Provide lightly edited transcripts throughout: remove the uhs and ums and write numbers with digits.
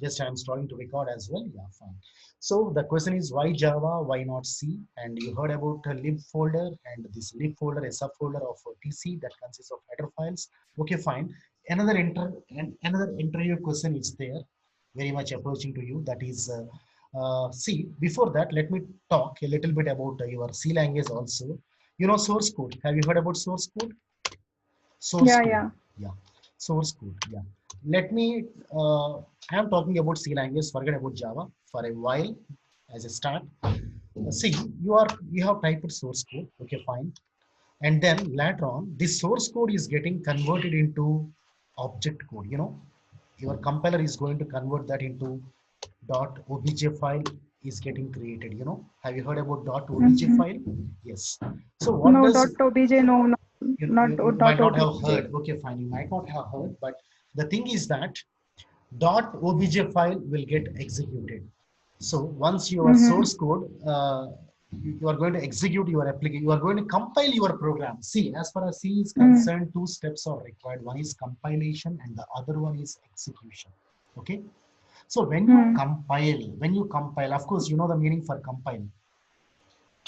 Just I'm starting to record as well. Yeah, fine. So the question is why Java, why not C? And you heard about a lib folder and this lib folder, a subfolder of TC that consists of header files. Okay, fine. Another interview question is there, very much approaching to you. That is C. Before that, let me talk a little bit about your C language also. You know source code. Have you heard about source code? Source Yeah, code. yeah. Yeah. Source code. Yeah. Let me, I am talking about C language, forget about Java for a while as a start. See, you have typed source code. Okay, fine. And then later on, this source code is getting converted into object code. You know, your compiler is going to convert that into .obj file is getting created. You know, have you heard about .obj Mm-hmm. file? Yes. So what No, does dot .obj, no, no, not you dot might not have .obj. heard? Okay, fine, you might not have heard, but the thing is that .obj file will get executed. So once your Mm-hmm. source code, you are going to execute your application, you are going to compile your program. See, as far as C is Mm. concerned, two steps are required. One is compilation and the other one is execution. Okay. So Mm. when you compile, of course, you know the meaning for compile.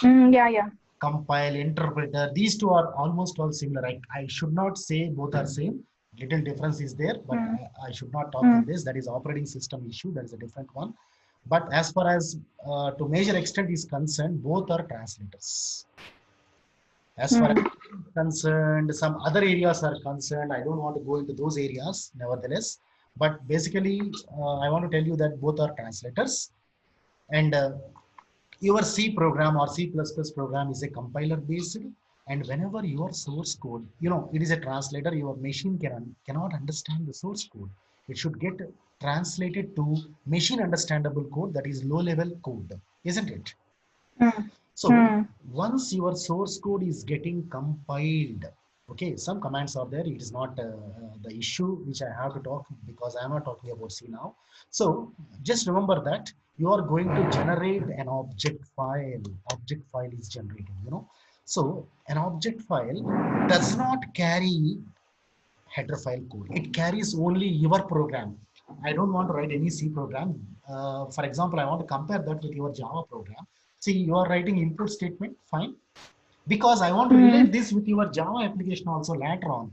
Mm, yeah, yeah. Compile, interpreter, these two are almost all similar. I should not say both are same. Little difference is there, but Mm. I should not talk in Mm. this. That is operating system issue. That is a different one. But as far as to major extent is concerned, both are translators. As far as Mm. concerned, some other areas are concerned. I don't want to go into those areas, nevertheless. But basically, I want to tell you that both are translators. And your C program or C++ program is a compiler based, and whenever your source code, you know, it is a translator, your machine cannot understand the source code. It should get translated to machine understandable code, that is low level code, isn't it? Mm. So Mm. once your source code is getting compiled, okay, some commands are there. It is not the issue which I have to talk because I am not talking about C now. So just remember that you are going to generate an object file. Object file is generated, you know. So an object file does not carry header file code. It carries only your program. I don't want to write any C program. For example, I want to compare that with your Java program. See, you are writing input statement, fine. Because I want to Mm. relate this with your Java application also later on.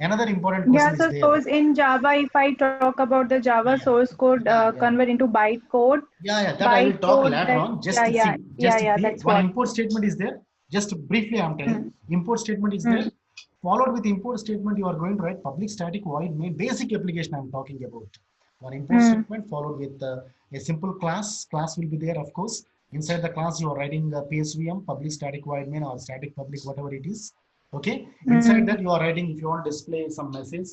Another important Yeah, question is so there. suppose in Java, if I talk about the Java Yeah, source code, yeah. convert into Yeah, that I will talk bytecode, later then on. yeah, yeah, yeah, Just yeah, see, that's one what. import statement is there. Just briefly, I'm telling. Mm. Import statement is there. Mm. Followed with import statement, you are going to write public static void main basic application I'm talking about. One import Mm. statement followed with a simple class. Class will be there, of course. Inside the class, you are writing PSVM, public static void main or static public, whatever it is. Okay. Inside Mm. that, you are writing, if you want to display some message,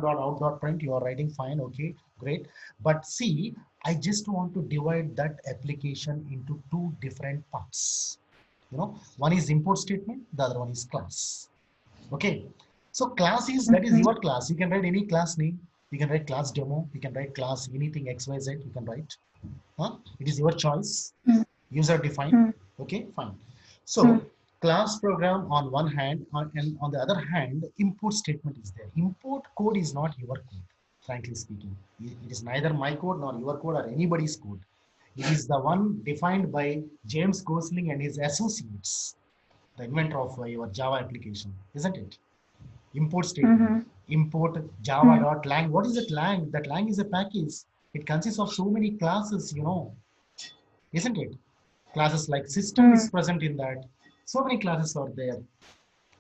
system.out.print, you are writing fine. Okay, great. But see, I just want to divide that application into two different parts. You know, one is import statement, the other one is class. Okay. So class is, that is Mm. your class. You can write any class name. You can write class demo. You can write class anything XYZ. You can write. Huh? It is your choice. Mm. User defined. Mm. Okay, fine. Mm. So class program on one hand, and on the other hand, import statement is there. Import code is not your code, frankly speaking. It is neither my code nor your code or anybody's code. It is the one defined by James Gosling and his associates, the inventor of your Java application, isn't it? Import statement. Mm. Import Mm. java.lang. What is that lang? That lang is a package. It consists of so many classes, you know, isn't it? Classes like system Mm. is present in that. So many classes are there.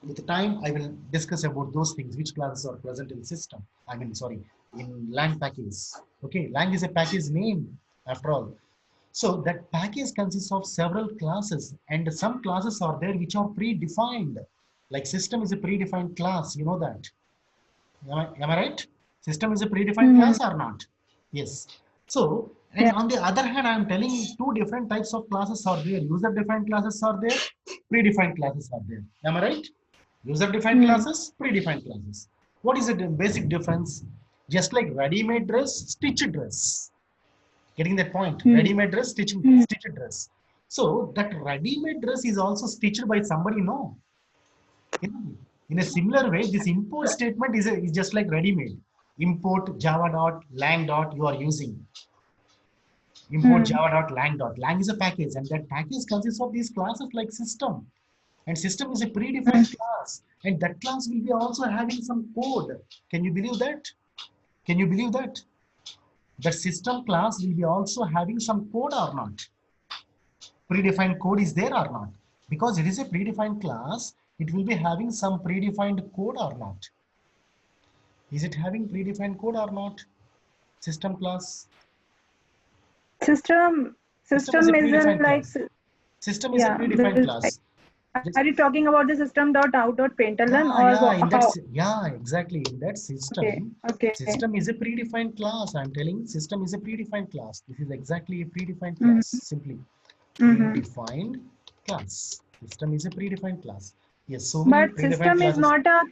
With time, I will discuss about those things, which classes are present in system. I mean, sorry, in lang package. Okay, lang is a package name after all. So that package consists of several classes, and some classes are there which are predefined. Like system is a predefined class, you know that. Am I right? System is a predefined Mm. class or not? Yes. So, and Yeah. on the other hand, I'm telling you two different types of classes are there. User-defined classes are there, predefined classes are there. Am I right? User-defined Mm. classes, predefined classes. What is the basic difference? Just like ready-made dress, stitched dress. Getting that point? Mm. Ready-made dress, Mm. stitched dress. So that ready-made dress is also stitched by somebody, no? In a similar way, this import statement is just like ready-made. import java.lang. You are using import java.lang. Lang is a package, and that package consists of these classes like system. And system is a predefined class, and that class will be also having some code. Can you believe that? Can you believe that? The system class will be also having some code or not? Predefined code is there or not? Because it is a predefined class, it will be having some predefined code or not? Is it having predefined code or not? System class. System System is a system isn't predefined like class. System is a yeah. predefined class. Are Just you talking about the system dot out dot println or in that how? yeah, exactly. In that Okay, system, okay. system is a predefined class. I'm telling system is a predefined class. This is exactly a predefined class. Mm-hmm. Simply Mm-hmm. predefined class. System is a predefined class. Yes, so many But predefined system is classes. not a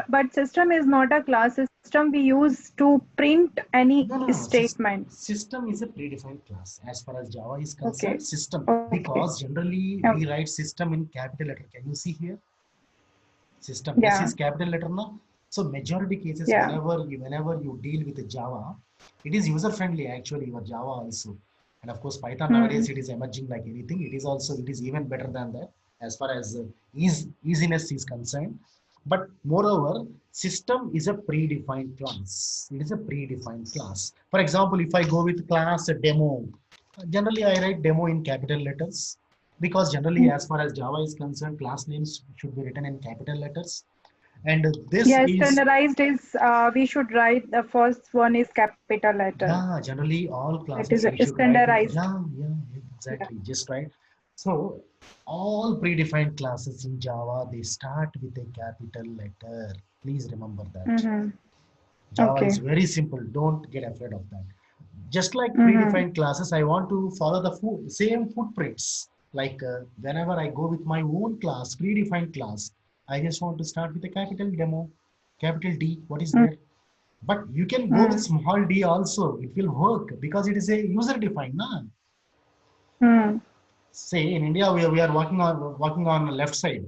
but system is not a class system we use to print any No. statement. System is a predefined class. As far as Java is Okay, concerned, system. okay, Because generally okay. we write system in capital letter. Can you see here? System. S Yeah, is capital letter now. So majority cases, yeah. whenever you deal with Java, it is user friendly actually. Your Java also, and of course Python Mm. nowadays it is emerging like anything. It is even better than that as far as easiness is concerned. But moreover, system is a predefined class. It is a predefined class. For example, if I go with class demo, generally I write demo in capital letters because generally as far as Java is concerned, class names should be written in capital letters. And this Yeah, is, standardized is we should write the first one is capital letter. yeah, generally all It classes is we should write it. standardized. Yeah, Yeah. exactly. Just right. So all predefined classes in Java, they start with a capital letter. Please remember that. Mm-hmm. Java is Okay. very simple. Don't get afraid of that. Just like Mm-hmm. predefined classes, I want to follow the same footprints. Like whenever I go with my own class, predefined class, I just want to start with a capital demo, capital D, what is there? But you can go with Mm-hmm. small d also. It will work because it is a user defined. Nah? Mm. Say in India, we are working on the left side.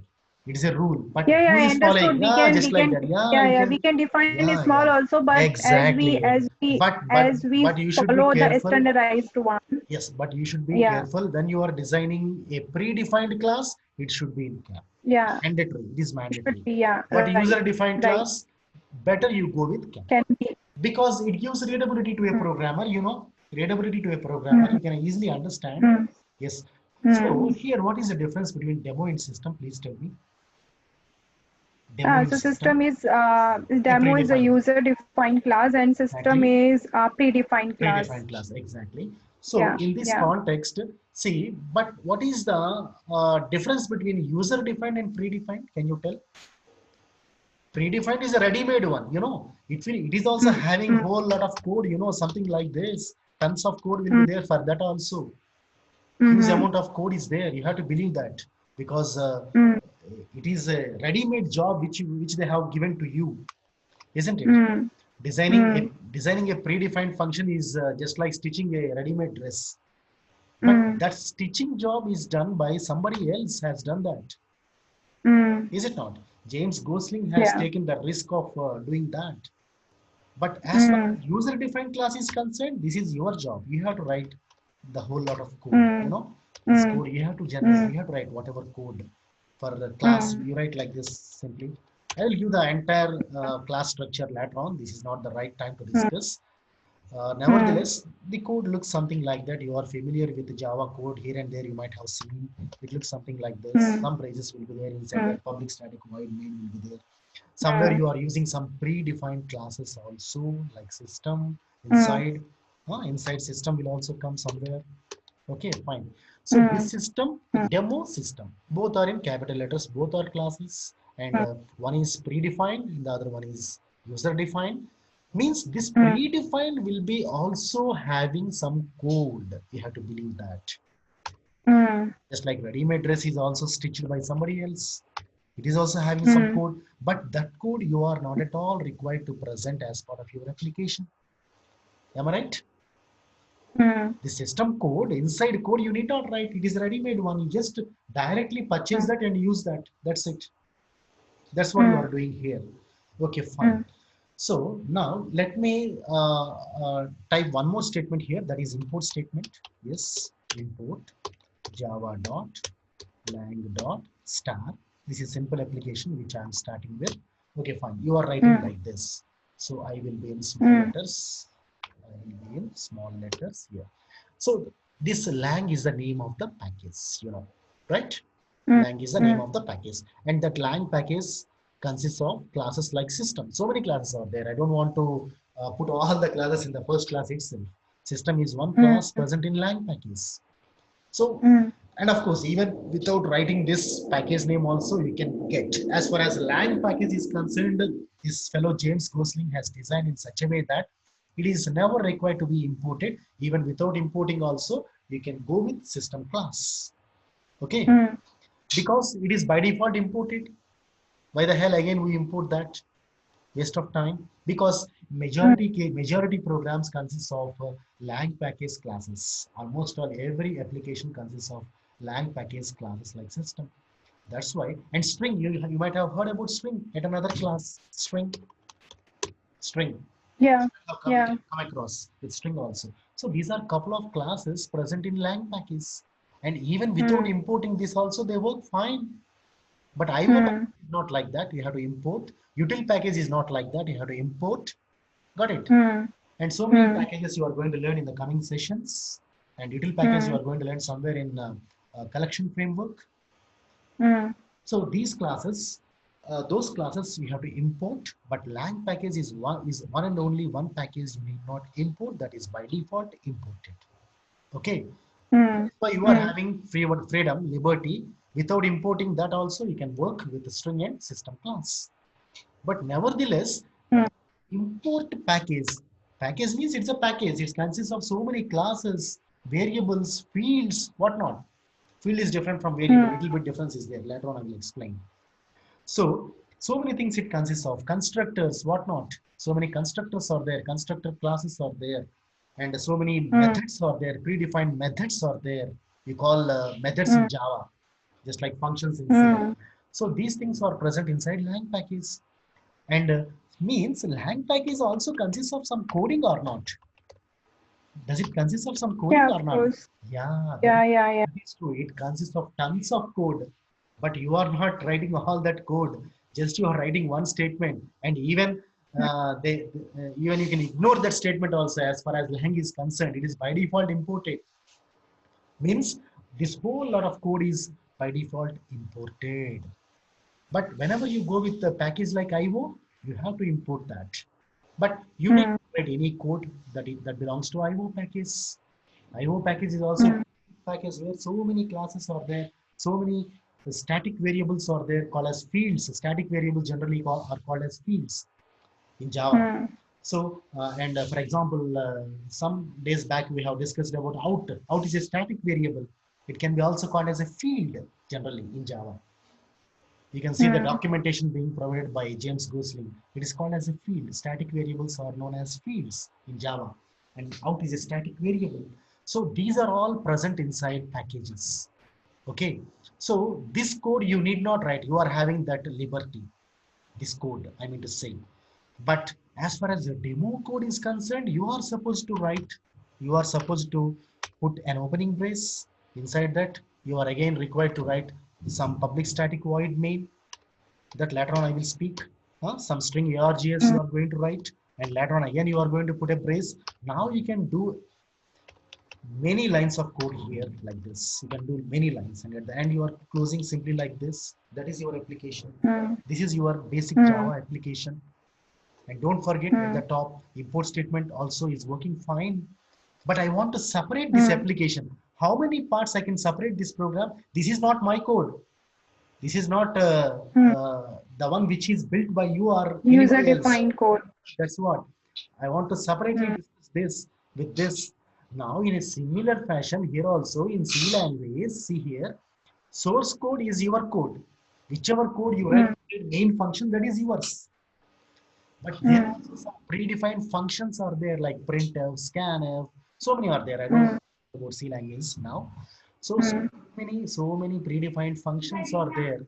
It is a rule, but Yeah, who yeah, I is following? understood. Yeah, just We like can, that. Yeah, yeah, you yeah, we can. can define it small Yeah. also, but Exactly. But as we you should be follow the careful. standardized one, Yes, but you should be yeah, careful when you are designing a predefined class. It should be in cap. yeah, Mandatory. It is should mandatory. be, yeah, But right, user-defined right, class, better you go with cap can be. because it gives readability to a Mm, programmer. Readability to a programmer. You mm, can easily understand. mm, Yes. So mm. here, what is the difference between demo and system? Please tell me. Demo and So system. A demo is a predefined. user defined class and system Exactly. is a predefined class. Predefined class, exactly. So Yeah, in this yeah. context, see, but what is the difference between user defined and predefined? Can you tell? Predefined is a ready-made one, it is also Mm, having mm, whole lot of code, something like this. Tons of code will be mm, there for that also. Huge mm, amount of code is there. You have to believe that because mm, it is a ready-made job which they have given to you, isn't it? mm, Designing a mm, designing a predefined function is just like stitching a ready-made dress. But mm, that stitching job is done by somebody else has done that. mm. Is it not? James Gosling has Yeah. taken the risk of doing that. But as far Mm, as user-defined class is concerned, this is your job. You have to write the whole lot of code. mm, This mm, code you have to generate. mm, You have to write whatever code for the class. mm, You write like this simply. I will give the entire class structure later on. This is not the right time to mm, discuss. mm, Nevertheless, the code looks something like that. You are familiar with the Java code here and there. You might have seen it looks something like this. mm, Some braces will be there inside mm, that. Public static void main will be there. Somewhere mm, you are using some predefined classes also, like system mm, inside. Inside system will also come somewhere. Okay, fine. So this mm, system, mm, demo system, both are in capital letters. Both are classes, and mm, one is predefined, and the other one is user defined. Means this mm, predefined will be also having some code. You have to believe that. mm, Just like ready-made dress is also stitched by somebody else. It is also having some mm, code, but that code you are not at all required to present as part of your application. Am I right? mm, The system code, inside code, you need not write. It is ready-made one. You just directly purchase mm, that and use that. That's it. That's what you are mm, doing here. Okay, fine. mm. So now let me type one more statement here, that is import statement. Yes, import java dot lang dot star. This is simple application which I am starting with. Okay, fine. You are writing Mm, like this. So I will be in small mm, letters. I will be in small letters here. So this lang is the name of the package, right? mm, Lang is the name mm, of the package, and that lang package consists of classes like system. So many classes are there. I don't want to put all the classes in the first class itself. System is one mm, class present in lang package. So, mm, and of course, even without writing this package name also you can get. As far as lang package is concerned, this fellow James Gosling has designed in such a way that it is never required to be imported. Even without importing also, you can go with system class. Okay, mm, because it is by default imported. Why the hell again we import that? Waste of time. Because mm, majority programs consist of lang package classes. Almost all every application consists of lang package classes like system. That's why. And string, you might have heard about string at another class. String. yeah, Have yeah, come across with string also. So these are couple of classes present in lang package. And even without mm, importing this also, they work fine. But IO package mm, is not like that. You have to import. Util package is not like that. You have to import. Got it? mm, And so many mm, packages you are going to learn in the coming sessions. And util package you mm, are going to learn somewhere in collection framework. mm, So these classes, those classes you have to import. But lang package is one and only one package you need not import. That is by default imported. Okay. That mm, is why you are mm, having freedom, liberty. Without importing that also, you can work with the string and system class. But nevertheless, mm, import package. Package means it's a package. It consists of so many classes, variables, fields, whatnot. Field is different from variable. mm, Little bit difference is there. Later on, I will explain. So many things it consists of. Constructors, whatnot. So many constructors are there. Constructor classes are there. And so many mm, methods are there. Predefined methods are there. We call methods in mm, Java, just like functions in C. mm. So these things are present inside lang package. And means lang package also consists of some coding or not? Does it consist of some coding Yeah, of or not? course. Yeah, Yeah, yeah, yeah. that is true. It consists of tons of code, but you are not writing all that code. Just you are writing one statement, and even you can ignore that statement also. As far as lang is concerned, it is by default imported. Means this whole lot of code is by default imported. But whenever you go with the package like IO, you have to import that. But you need Mm, to write any code that belongs to IO package. IO package is also mm, a package where so many classes are there, so many static variables are there called as fields. Static variables generally are called as fields in Java. mm, So, and for example, some days back we have discussed about out. Out is a static variable. It can be also called as a field generally in Java. You can see the mm, documentation being provided by James Gosling. It is called as a field. Static variables are known as fields in Java, and out is a static variable. So these are all present inside packages. Okay. So this code you need not write. You are having that liberty. This code, I mean to say. But as far as the demo code is concerned, you are supposed to write. You are supposed to put an opening brace inside that. You are again required to write some public static void main that later on I will speak. Some string args mm, you are going to write, and later on again you are going to put a brace. Now you can do many lines of code here like this. You can do many lines, and at the end you are closing simply like this. That is your application. mm, This is your basic mm, Java application. And don't forget at mm, the top, import statement also is working fine. But I want to separate this mm, application. How many parts I can separate this program? This is not my code. This is not mm. the one which is built by you or User anybody else. defined code. That's what I want to separately Mm, discuss this with this. Now, in a similar fashion, here also in C language, see here, source code is your code. Whichever code you write, mm, main function that is yours. But there are mm, also some predefined functions are there like printf, scanf, so many are there. I don't mm, know about C language now. So mm, many predefined functions are there,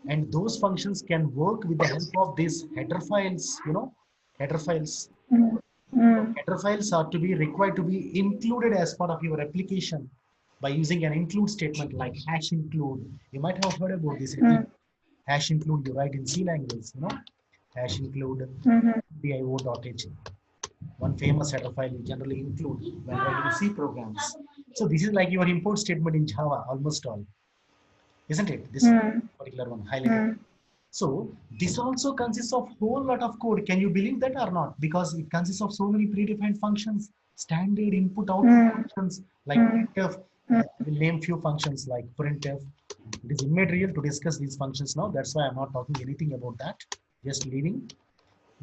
and those functions can work with the help of these header files. Header files. Mm. Mm. Header files are to be required to be included as part of your application by using an include statement like hash include. You might have heard about this. Mm. Hash include you write in C language, hash include Mhm. dio.h. One famous header file you generally include when writing C programs. So this is like your import statement in Java, almost all, isn't it? This Mm. particular one highlighted. Mm. So this also consists of whole lot of code. Can you believe that or not? Because it consists of so many predefined functions, standard input output Mm. functions like Mm. printf. Mm. I will name few functions like printf. It is immaterial to discuss these functions now. That's why I'm not talking anything about that. Just leaving,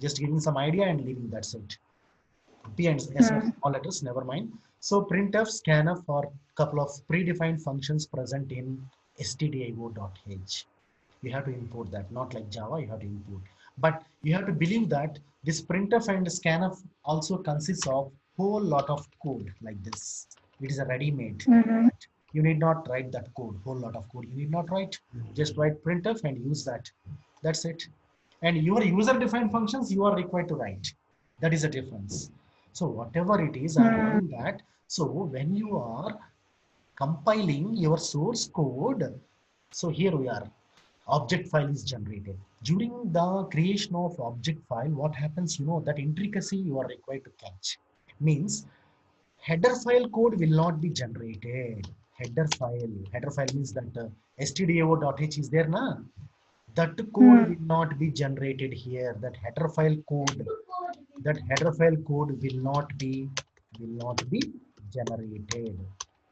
just giving some idea and leaving. That's it. P and S are Mm. small letters, never mind. So printf, scanf are couple of predefined functions present in stdio.h. You have to import that, not like Java, you have to import. But you have to believe that this printf and scanf also consists of whole lot of code like this. It is a ready-made. Mhm. You need not write that code, whole lot of code. You need not write. Just write printf and use that. That's it. And your user-defined functions, you are required to write. That is the difference. So whatever it is, I'm Mm. telling that. So when you are compiling your source code, so here we are, object file is generated. During the creation of object file, what happens, that intricacy you are required to catch. Means header file code will not be generated. Header file means that stdio.h is there, na? That code Mm. will not be generated here. That header file code will not be generated.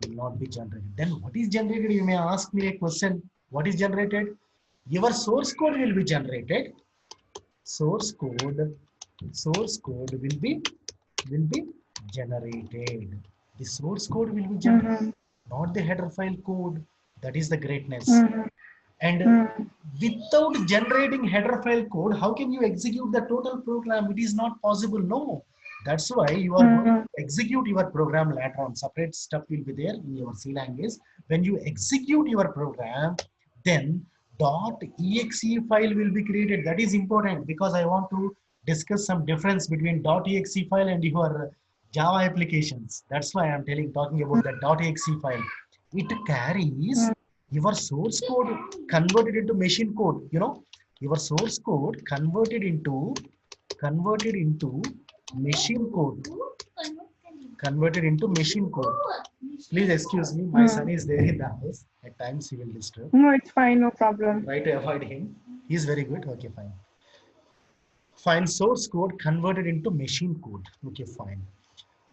Will not be generated. Then what is generated? You may ask me a question. What is generated? Your source code will be generated. Source code, source code will be generated. The source code will be generated, Mhm. not the header file code. That is the greatness. Mhm. And Mm. without generating header file code, how can you execute the total program? It is not possible. No. That's why you are going Mm. to execute your program later on. Separate stuff will be there in your C language. When you execute your program, then .exe file will be created. That is important because I want to discuss some difference between .exe file and your Java applications. That's why I'm talking about that .exe file. It carries Mm. your source code converted into machine code. Your source code converted into machine code. Please excuse me, my son Mm. is there in the house. At times he will disturb. No, it's fine, no I'll problem. try to avoid him. He's very good. Okay, fine. Fine. Source code converted into machine code. Okay, fine.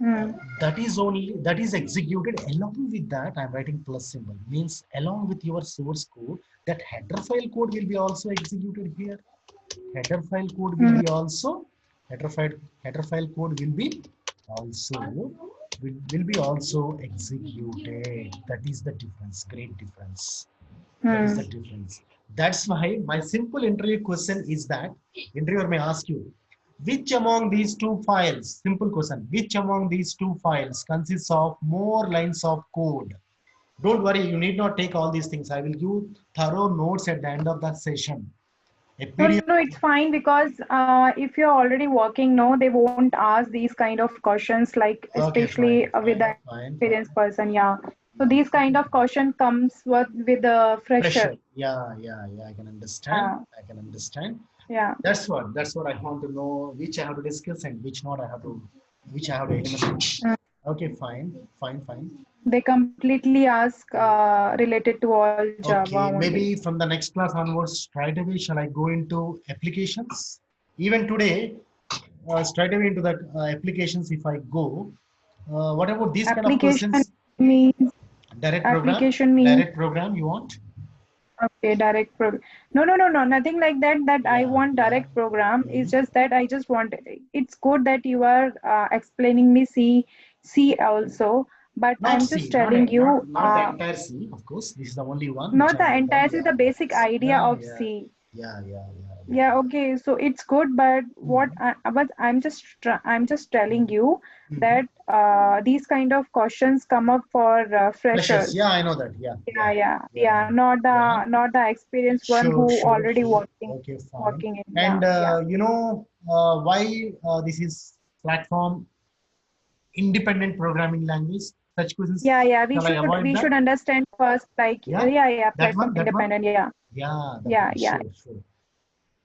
Uh, Mm. that is executed. Along with that, I'm writing plus symbol, means along with your source code, that header file code will be also executed here. Header file code will Mm. be also header file header file code also will be also executed. That is the difference. Great difference. That is the Mm. difference. That's why my simple interview question is that interviewer may ask you, which among these two files, simple question, which among these two files consists of more lines of code? Don't worry, you need not take all these things. I will give thorough notes at the end of the session. A No, PDF. no, it's fine because if you're already working, no, they won't ask these kind of questions, like Okay, especially fine, with the fine, fine, fine. experienced person. Yeah. So these kind of question comes with the Pressure. fresher. Yeah, yeah, yeah. I can understand. Yeah. I can understand. Yeah. That's what I want to know, which I have to discuss and which I have to eliminate. Mm. Okay, fine, fine, fine. They completely ask related to all Java Okay, only. maybe from the next class onwards, straight away, shall I go into applications? Even today, straight away into that applications, if I go, what about these kind of Application questions? means Direct program? application means Direct program you want? okay, direct program. No, no, no, no, nothing like that. That I Yeah, want yeah. direct program. It's Mhm. just that I just want. It's good that you are explaining me C also, but Not I'm C, just not, telling you, not the entire C, of course. This is the only one which not I the wrote down. entire C, Yeah, the basic idea yeah, of yeah, C. yeah, yeah, yeah. Yeah, okay, so it's good, but what Mm, but I'm just telling mm, you mm. that these kind of questions come up for Freshers, freshers. yeah, I know that. Yeah, yeah, Yeah, yeah, yeah, yeah. yeah. Yeah. Not the experienced one Sure, who sure, already sure. Okay, fine. working in. Yeah, And yeah, why this is platform independent programming language? Such questions, yeah, yeah. shall I avoid We that? should understand first, like Yeah, yeah, that platform one, that one. independent. Yeah, Yeah, that yeah, one. yeah. Sure, sure.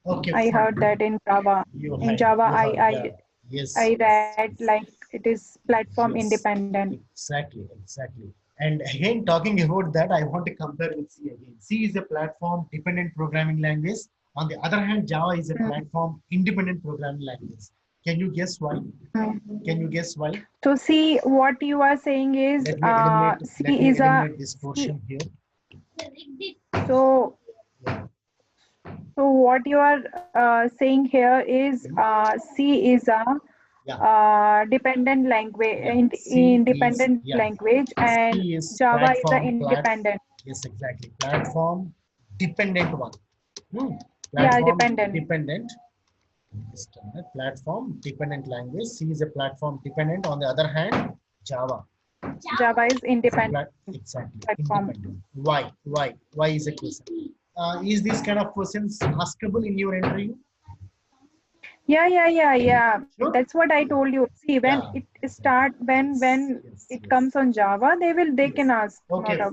Okay, I fine. heard that in Java. You In heard, Java, you heard. Yeah. Yes, I yes, read yes. like it is platform Yes, independent. exactly, exactly. And again, talking about that, I want to compare with C again. C is a platform dependent programming language. On the other hand, Java is a Mm, platform independent programming language. Can you guess why? mm. Can you guess why? So see, what you are saying is Let C me is a eliminate this C. portion here. So Yeah. what you are saying here is Mhm. C is a Yeah. dependent language, Yeah. C is, independent yeah. language, and C is Java is the platform independent. yes, exactly. Platform dependent one. Hmm. Yeah, Platform dependent. dependent. Just a minute. Platform dependent language. C is a platform dependent. On the other hand, Java Java is is a independent exactly platform. independent. Why? Why? Why is a question? Is this kind of questions askable in your interview? Yeah. Sure. That's what I told you. See, when Yeah, it exactly. start, Yes, when yes, it yes, comes on Java, they yes. can ask. Not Okay, a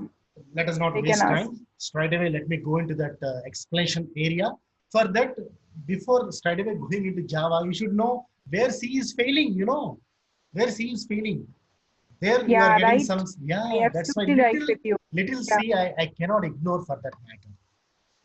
let us not they can waste ask. time. Straight away, let me go into that explanation area. For that, before straight away going into Java, you should know where C is failing, where C is failing. There you are Yeah, getting right. some, I yeah, that's why absolutely right with you. little Yeah. C I cannot ignore for that matter.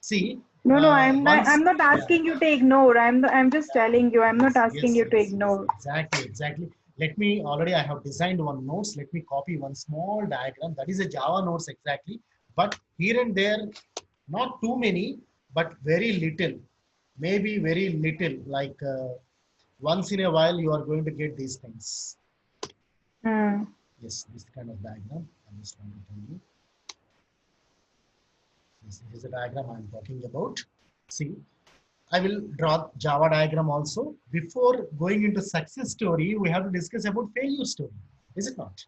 See, No, no, once, I'm not yeah. asking you to ignore. I'm just telling you. I'm not Yes, asking yes, you to yes, yes, ignore. exactly, exactly. Let me already I have designed one notes. Let me copy one small diagram. That is a Java notes exactly. But here and there, not too many, but very little. Maybe very little. Like once in a while, you are going to get these things. Hmm. Yes, this kind of diagram. I just want to tell you. This is a diagram I'm talking about. See, I will draw Java diagram also. Before going into success story, we have to discuss about failure story. Is it not?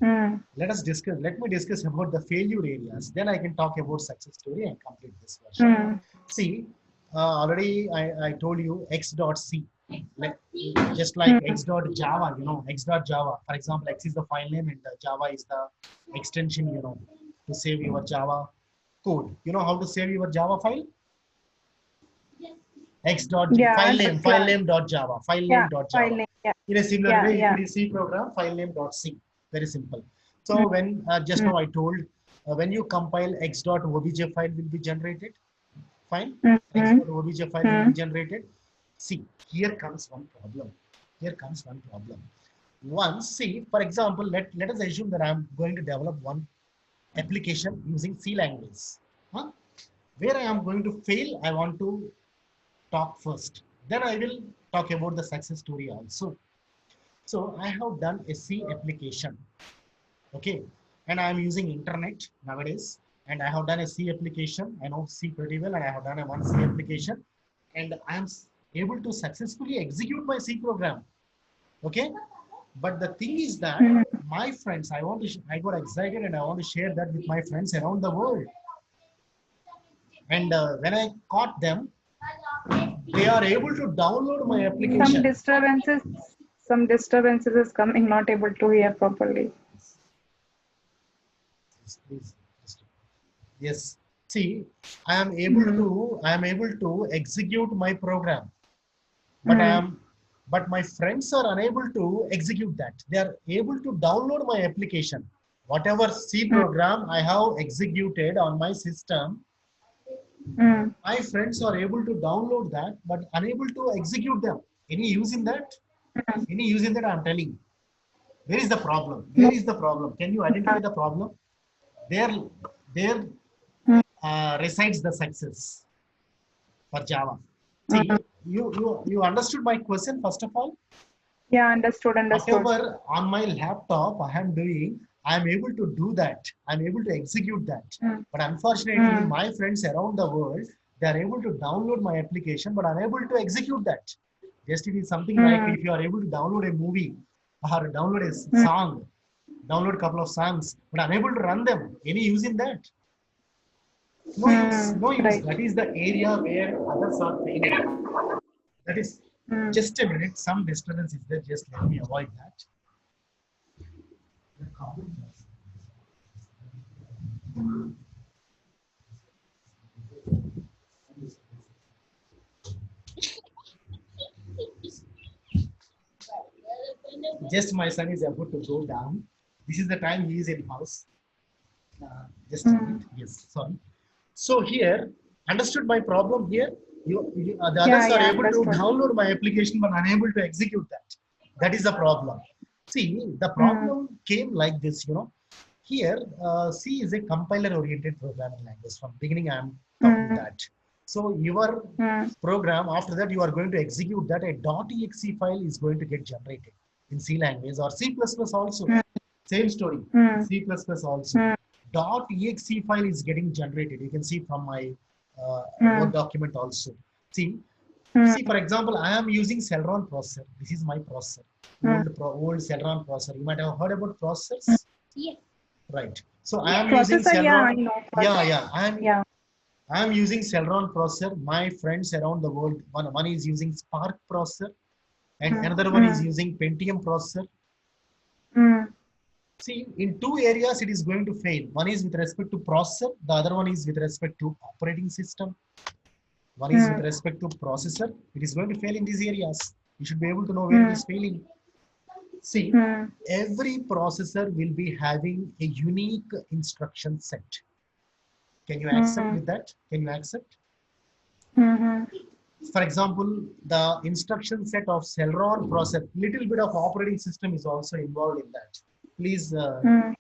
Hmm. Let me discuss about the failure areas. Then I can talk about success story and complete this version. Hmm. See, already I told you x dot c. Like, just like Hmm. x dot java, x dot java. For example, x is the file name and java is the extension, to save your Java code. You know how to save your Java file? X dot Yeah, the file class. name dot java, file name Yeah, dot java. filing. Yeah, In a similar yeah, way, yeah. in C program, file name dot c. Very simple. Hmm. So when just Hmm. now I told, when you compile x dot obj file will be generated. Fine. Hmm. X Hmm. dot obj file will Hmm. be generated. See, here comes one problem. Here comes one problem. Once, see, for example, let us assume that I'm going to develop one application using C language. Huh? Where I am going to fail, I want to talk first. Then I will talk about the success story also. So I have done a C application, okay, and I am using internet nowadays, and I have done a C application. I know C pretty well, and I have done a one C application, and I am able to successfully execute my C program. Okay, but the thing is that Hmm. my friends, I got excited and I want to share that with my friends around the world. And when I caught them, they are able to download my Some application. disturbances. Some disturbances is coming. Not able to hear properly. Yes, please. Yes. See, Hmm. I am able to execute my program, but Hmm. my friends are unable to execute that. They are able to download my application. Whatever C Hmm. program I have executed on my system, Hmm. my friends are able to download that, but unable to execute them. Any use in that? Hmm. Any use in that? I'm telling. Where is the problem? No. Where is the problem? Can you identify Yeah. the problem? There, there Hmm. resides the success for Java. Hmm. See, you understood my question first of all. Yeah, understood, understood. Whatever on my laptop I am doing, I am able to do that. I'm able to execute that. Hmm. But unfortunately, Hmm. my friends around the world, They are able to download my application, but unable to execute that. Just it is something like if you are able to download a movie or download a song, download a couple of songs, but unable to run them. Any use in that? No use. No use. Right. That is the area where others are failing. That is just a minute. Some disturbance is there. Just let me avoid that. Just my son is about to go down. This is the time he is in house. Just a minute. Yes, sorry. So here, understood my problem here. The Yeah, others are yeah, able to understood. download my application but unable to execute that. That is the problem. See, the problem came like this, Here, C is a compiler-oriented programming language. From beginning, I am talking that. So your program, after that, you are going to execute that. A .exe file is going to get generated in C language or C++ also. Same story. C++ also. .exe file is getting generated. You can see from my Word document also. See, for example, I am using Celeron processor. This is my processor. Old Celeron processor. You might have heard about processors. Yes. Right. So I am using Processor, yeah, I Celeron. know. Yeah. Yeah. I am using Celeron processor. My friends around the world, one is using Spark processor, and another one is using Pentium processor. See, in two areas it is going to fail. One is with respect to processor, the other one is with respect to operating system. One is with respect to processor. It is going to fail in these areas. You should be able to know where it is failing. See, every processor will be having a unique instruction set. Can you accept with that? Can you accept? For example, the instruction set of Celeron processor, little bit of operating system is also involved in that. Please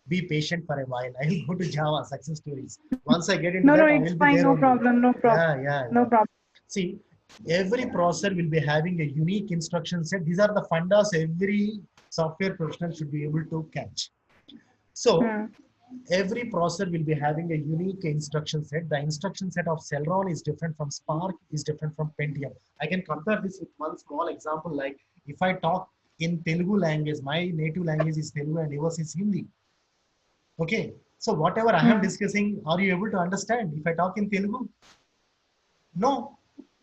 be patient for a while. I will go to Java success stories. Once I get into No, that, I it's will be fine. there No only. problem. No problem. No problem. See, every processor will be having a unique instruction set. These are the fundas every software professional should be able to catch. So, every processor will be having a unique instruction set. The instruction set of Celeron is different from Spark, is different from Pentium. I can compare this with one small example. Like if I talk in Telugu language, my native language is Telugu and yours is Hindi. Okay. So whatever I am discussing, are you able to understand if I talk in Telugu? No.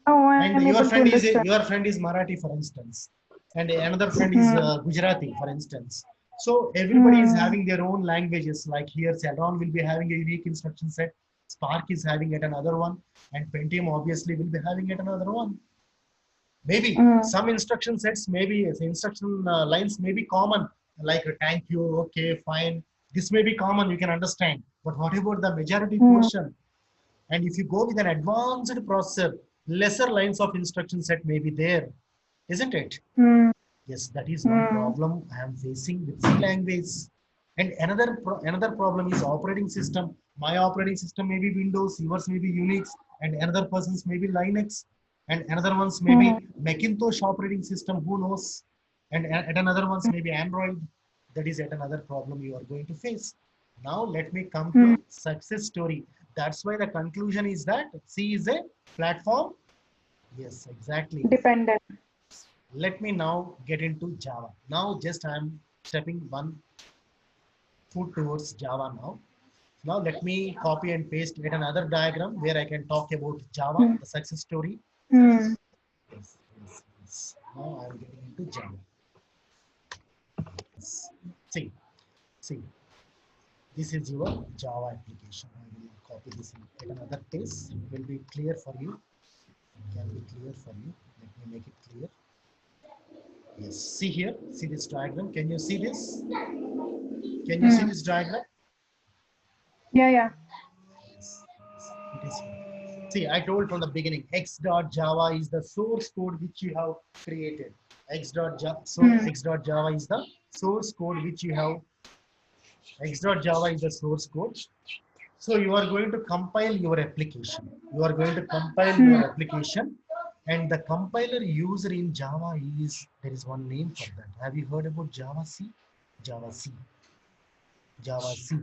Oh, I And am able to understand. your friend is Marathi, for instance, and another friend is Gujarati, for instance. So everybody is having their own languages. Like here, Celeron will be having a unique instruction set. Spark is having yet another one, and Pentium obviously will be having yet another one. Maybe some instruction sets, maybe instruction lines may be common, like a thank you, okay, fine. This may be common, you can understand. But what about the majority portion? And if you go with an advanced processor, lesser lines of instruction set may be there, isn't it? Yes, that is one problem I am facing with C language. And another problem is operating system. My operating system may be Windows, yours may be Unix, and another person's may be Linux, and another one's may be Macintosh operating system, who knows? And at another one's may be Android. That is yet another problem you are going to face. Now let me come to success story. That's why the conclusion is that C is a platform. Yes, exactly. Dependent. Let me now get into Java. Now just I'm stepping one foot towards Java now. Now let me copy and paste yet another diagram where I can talk about Java, the success story. Yes. Now I'm getting into Java. Yes. See, this is your Java application. I will copy this in another place. It will be clear for you. It can be clear for you. Let me make it clear. Yes, see here, see this diagram. Can you see this? Can you see this diagram? Yeah. Yes, it is. See, I told from the beginning, x.java is the source code which you have created. X.java is the source code which you have. X.java is the source code. So you are going to compile your application. You are going to compile your application, and the compiler user in Java is, there is one name for that. Have you heard about Java C? Java C.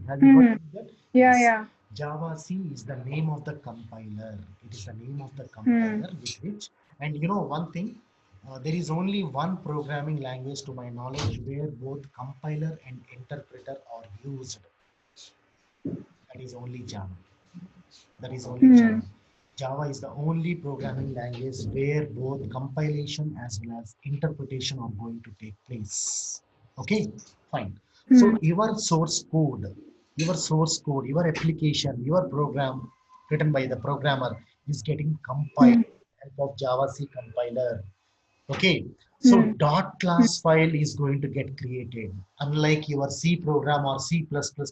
Have you heard of that? Yeah. Java C is the name of the compiler. It is the name of the Hmm. compiler with which, and you know one thing, there is only one programming language to my knowledge where both compiler and interpreter are used. That is only Java. That is only Hmm. Java. Java is the only programming language where both compilation as well as interpretation are going to take place. Okay, fine. Hmm. So your application, your program written by the programmer is getting compiled Hmm. with help of Java C compiler. Okay, so Hmm. dot class file is going to get created, unlike your C program or C++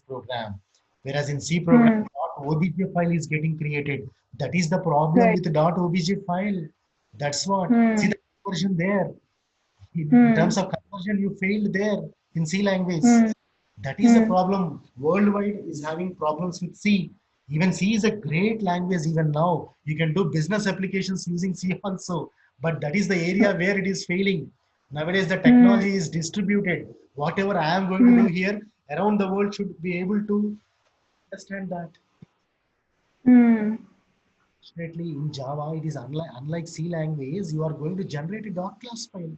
program. Whereas in C program, Hmm. .obj file is getting created. That is the problem Right. with .obj file. That's what. See Hmm. the conversion there. In Hmm. terms of conversion, you failed there in C language. Hmm. That is the Hmm. problem. Worldwide is having problems with C. Even C is a great language even now. You can do business applications using C also. But that is the area where it is failing. Nowadays, the Hmm. technology is distributed. Whatever I am going to Hmm. do here, around the world should be able to understand that. Hmm. Fortunately, in Java, it is unlike C language, you are going to generate a dot class file.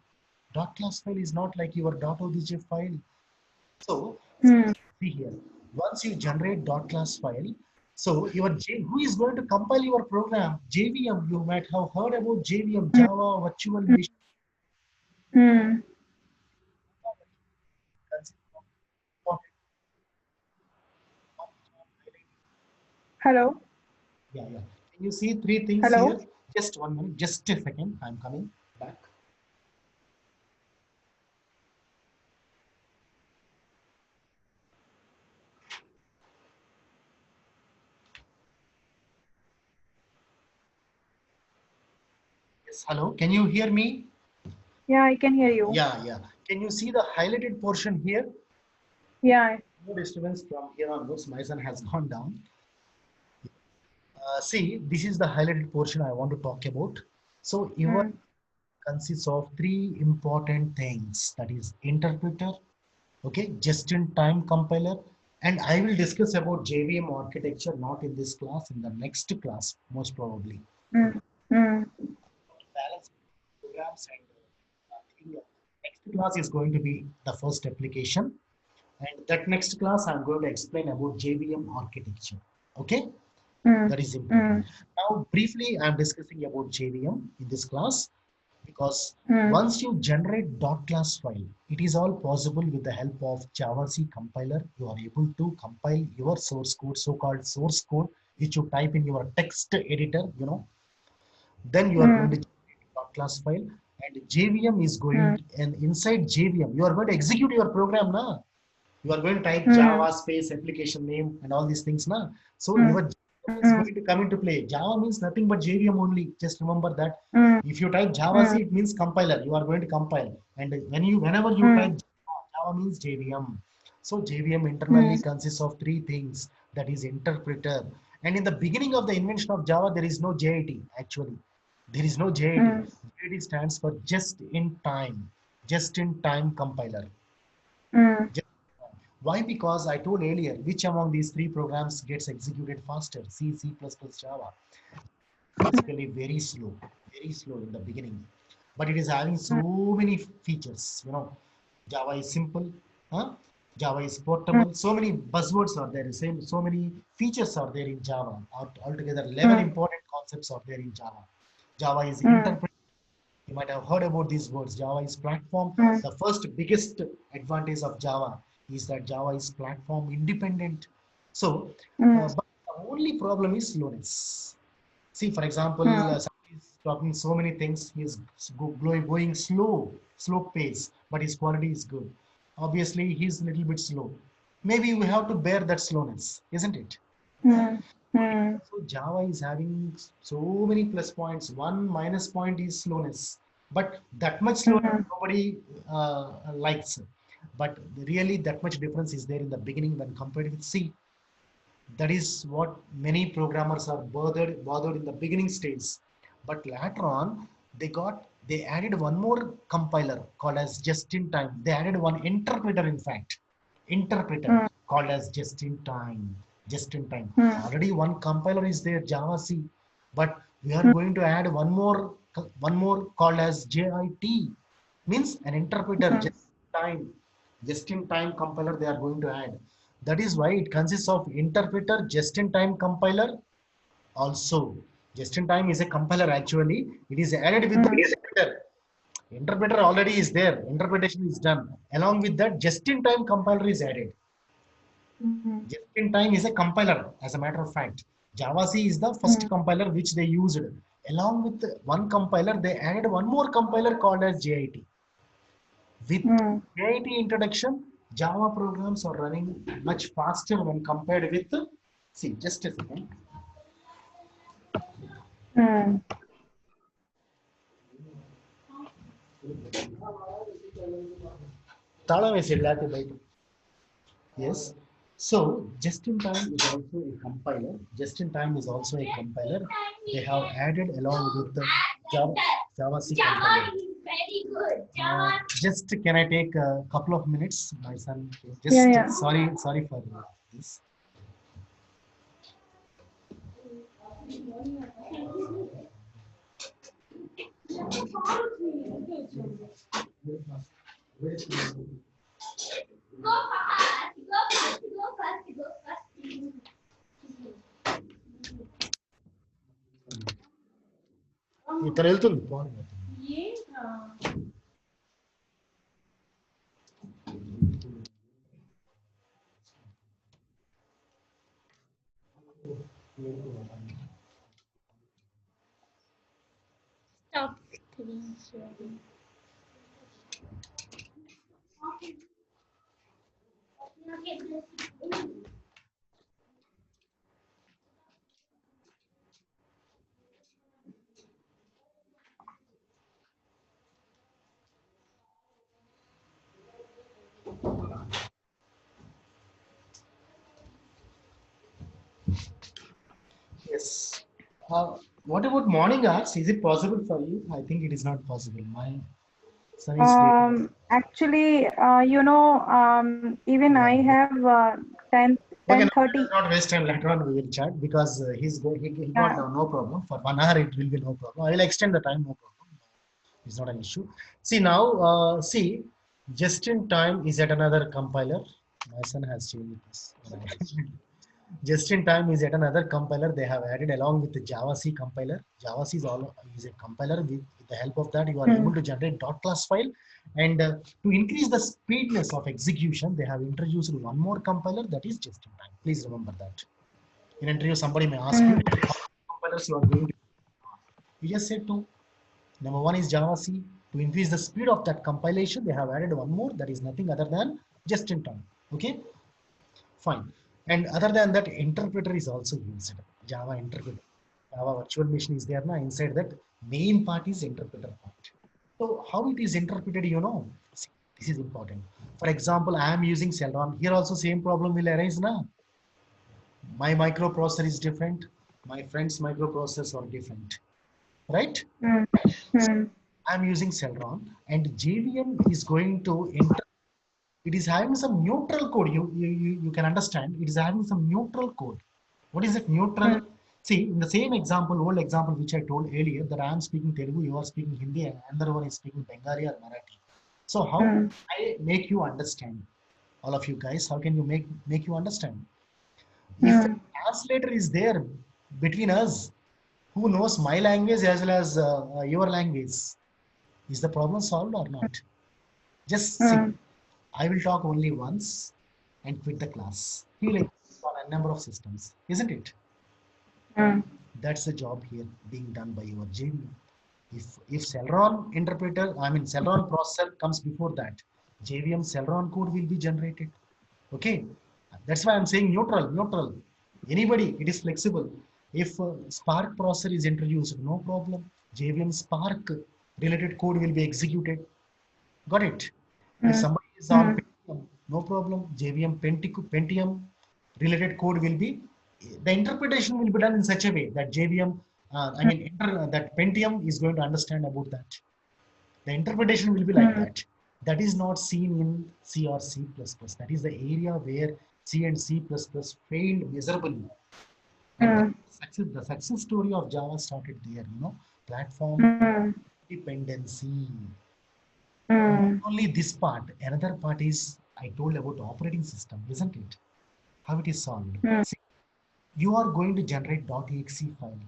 Dot class file is not like your .obj file. So Hmm. see here, once you generate dot class file, so who is going to compile your program? JVM. You might have heard about JVM, Java Virtual Machine. Hmm. Hello. Yeah, yeah. Can you see three things Hello. here? Just 1 minute, just a second. I'm coming back. Yes, hello. Can you hear me? Yeah, I can hear you. Yeah, yeah. Can you see the highlighted portion here? Yeah. No disturbance from here onwards. My son has gone down. See, this is the highlighted portion I want to talk about. So, your Hmm. consists of three important things, that is interpreter, okay, just-in-time compiler, and I will discuss about JVM architecture not in this class, in the next class, most probably. Hmm. Hmm. Balance programs and the next class is going to be the first application, and that next class I'm going to explain about JVM architecture. Okay. Hmm. That is important. Hmm. Now, briefly, I'm discussing about JVM in this class because Hmm. once you generate dot class file, it is all possible with the help of Java C compiler. You are able to compile your source code, so-called source code, which you type in your text editor, then you are going Hmm. to generate a dot class file, and JVM is Hmm. going, and inside JVM, you are going to execute your program now. You are going to type Hmm. Java space application name and all these things now. So Hmm. your JVM is Hmm. going to come into play. Java means nothing but JVM only. Just remember that. Hmm. If you type Java Hmm. C, it means compiler. You are going to compile. And whenever you Hmm. type Java, Java means JVM. So JVM Hmm. internally consists of three things. That is interpreter. And in the beginning of the invention of Java, there is no JIT actually. There is no JIT. Hmm. JIT stands for just in time compiler. Hmm. Just why? Because I told earlier, which among these three programs gets executed faster? C, C++, Java. Basically, very slow in the beginning. But it is having so many features. Java is simple, huh? Java is Hmm. portable. So many buzzwords are there. So many features are there in Java. Altogether, 11 Hmm. important concepts are there in Java. Java is Hmm. interpret. You might have heard about these words. Java is platform. Hmm. The first biggest advantage of Java is that Java is platform independent. So, Hmm. but the only problem is slowness. See, for example, Hmm. somebody is talking so many things. He's going slow pace, but his quality is good. Obviously, he's a little bit slow. Maybe we have to bear that slowness, isn't it? Hmm. Hmm. So Java is having so many plus points. One minus point is slowness, but that much slowness Hmm. nobody likes. But really, that much difference is there in the beginning when compared with C. That is what many programmers are bothered in the beginning stage. But later on, they added one more compiler called as just in time. They added one interpreter, in fact, interpreter Hmm. called as just in time. just in time. mm, Already one compiler is there, Java C, but we are going to add one more called as JIT, means an interpreter mm, just in time compiler they are going to add. That is why it consists of interpreter, just in time compiler also. Just in time is a compiler actually. It is added with the mm, interpreter. Interpreter already is there. Interpretation is done. Along with that, just in time compiler is added. mm, Just in time is a compiler, as a matter of fact. Java C is the first mm, compiler which they used. Along with one compiler, they added one more compiler called as JIT. With mm, JIT introduction, Java programs are running much faster when compared with, see, just a second. mm. తాళం వేసి లేకపోతే బయట. Yes. So just in time is also a compiler. Just in time is also a compiler. They have added along with the Java C compiler. Just can I take a couple of minutes, my son? Yeah, Just yeah. sorry for this. ఇక్కడ వెళ్తుంది phone. Stop screen sharing. Yes. What about morning hours? Is it possible for you? I think it is not possible. My son is sleeping. Actually, even I Yeah. have 10, Okay, ten now let us 30. not waste time. Later on, we will chat because he got Yeah. no problem. For 1 hour, it will be no problem. I will extend the time, no problem. It's not an issue. See now, just in time is yet another compiler. My son has changed this. Just in time is yet another compiler they have added along with the Java C compiler. Java C is a compiler. With the help of that, you are Mm, able to generate .class file. And to increase the speedness of execution, they have introduced one more compiler that is just in time. Please remember that. In interview, somebody may ask you mm, how many compilers you are going to. You just say two. Number one is Java C. To increase the speed of that compilation, they have added one more that is nothing other than just in time. Okay, fine. And other than that, interpreter is also used. Java interpreter. Java virtual machine is there now. Inside that, main part is interpreter part. So how it is interpreted, See, this is important. For example, I am using Celeron. Here also same problem will arise now. My microprocessor is different. My friend's microprocessors are different. Right? mm, mm, I'm using Celeron and JVM is going to enter. It is having some neutral code. You can understand. It is having some neutral code. What is it mm, neutral? See, in the same example, old example which I told earlier, that I am speaking Telugu, you are speaking Hindi, and another one is speaking Bengali or Marathi. So how mm, I make you understand? All of you guys, how can you make you understand? If a mm, translator is there between us, who knows my language as well as your language, is the problem solved or not? Just see. mm, I will talk only once and quit the class. He will exist on a number of systems, isn't it? mm, That's the job here being done by your JVM. If Celeron interpreter, I mean Celeron processor comes before that, JVM Celeron code will be generated. Okay, that's why I'm saying neutral. Anybody, it is flexible. If Spark processor is introduced, no problem. JVM Spark related code will be executed. Got it? If mm, somebody is on mm, Pentium, no problem. JVM Pentium related code will be, the interpretation will be done in such a way that JVM, that Pentium is going to understand about that. The interpretation will be like mm, that. That is not seen in C or C++. That is the area where C and C++ failed miserably. And the success story of Java started there, platform dependency. Not only this part, another part is I told about operating system, isn't it? How it is solved. See, you are going to generate .exe file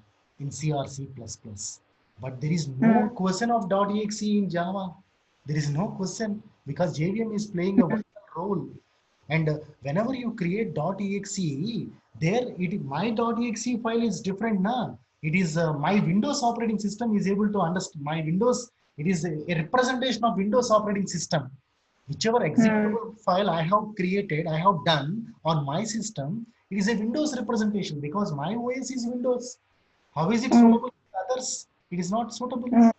in C or C++, but there is no question of .exe in Java. There is no question because JVM is playing a vital role. And whenever you create .exe, there my.exe file is different now. It is my Windows operating system is able to understand my Windows. It is a representation of Windows operating system. Whichever executable file I have created, I have done on my system, it is a Windows representation because my OS is Windows. How is it suitable for others? It is not suitable.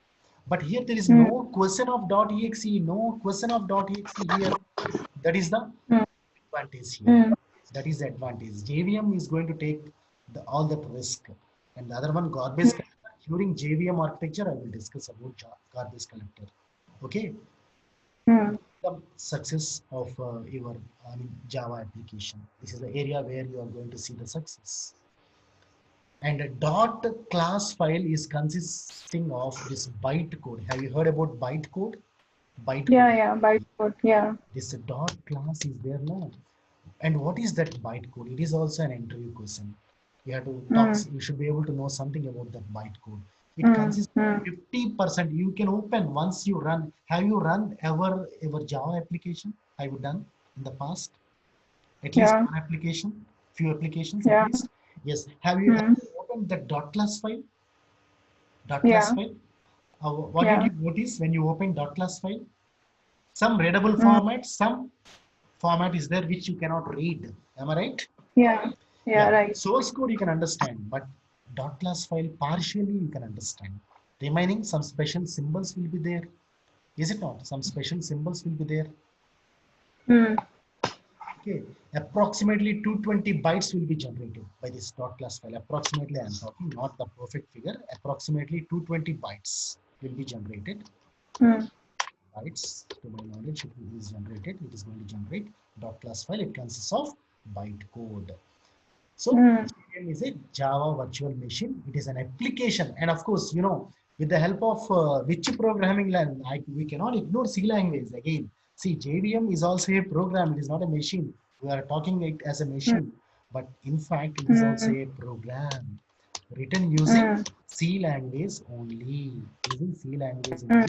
But here there is no question of .exe, no question of .exe here. That is the advantage here. That is the advantage. JVM is going to take all that risk. And the other one, garbage collector. During JVM architecture, I will discuss about garbage collector. Okay. The success of your Java application. This is the area where you are going to see the success. And a dot class file is consisting of this bytecode. Have you heard about bytecode? Bytecode. Yeah, bytecode. Yeah. This dot class is there now. And what is that bytecode? It is also an interview question. You have to talk. You should be able to know something about that bytecode. It consists of 50%. You can open once you run. Have you run ever Java application? Have you done in the past? At least one application, few applications at least. Yes. Have you opened the dot class file? Dot class file. What did you notice when you open dot class file? Some readable format, some format is there which you cannot read. Am I right? Yeah, right. Source code you can understand, but dot class file partially you can understand. Remaining some special symbols will be there. Is it not? Some special symbols will be there. Okay, approximately 220 bytes will be generated by this dot class file. Approximately, I am talking, not the perfect figure. Approximately 220 bytes will be generated. Bytes, to my knowledge, it is generated. It is going to generate dot class file. It consists of byte code. So JVM is a Java virtual machine. It is an application, and of course, with the help of which programming language, we cannot ignore C language again. See, JVM is also a program. It is not a machine. We are talking it as a machine, but in fact, it is also a program written using C language only. Using C language only.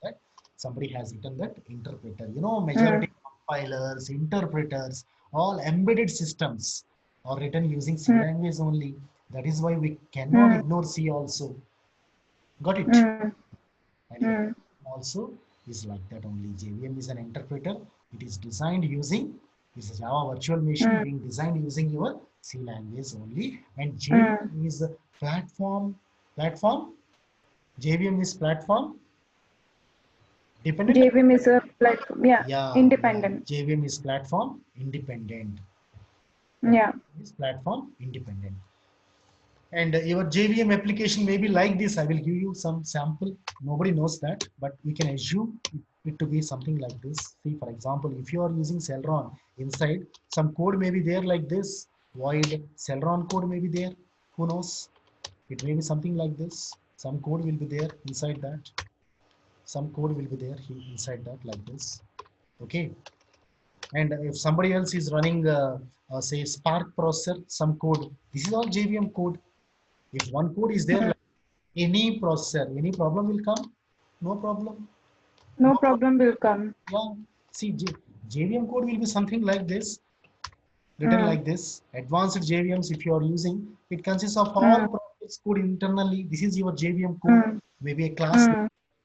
That somebody has written that interpreter. Majority compilers, interpreters, all embedded systems are written using C language only. That is why we cannot ignore C also. Got it? And also is like that only. JVM is an interpreter. It is designed using, this is Java virtual machine being designed using your C language only. And JVM is a platform. JVM is platform dependent. JVM is a platform. Yeah, independent. JVM is platform independent. Is platform independent. And your JVM application may be like this. I will give you some sample. Nobody knows that, but we can assume it to be something like this. See, for example, if you are using Celeron inside, some code may be there like this. Void Celeron code may be there. Who knows? It may be something like this. Some code will be there inside that. Some code will be there inside that like this. Okay. And if somebody else is running, say, Spark processor, some code. This is all JVM code. If one code is there, like any processor, any problem will come? No problem. No problem will come. Yeah. See, JVM code will be something like this, written like this. Advanced JVMs, if you are using, it consists of all process code internally. This is your JVM code. Maybe a class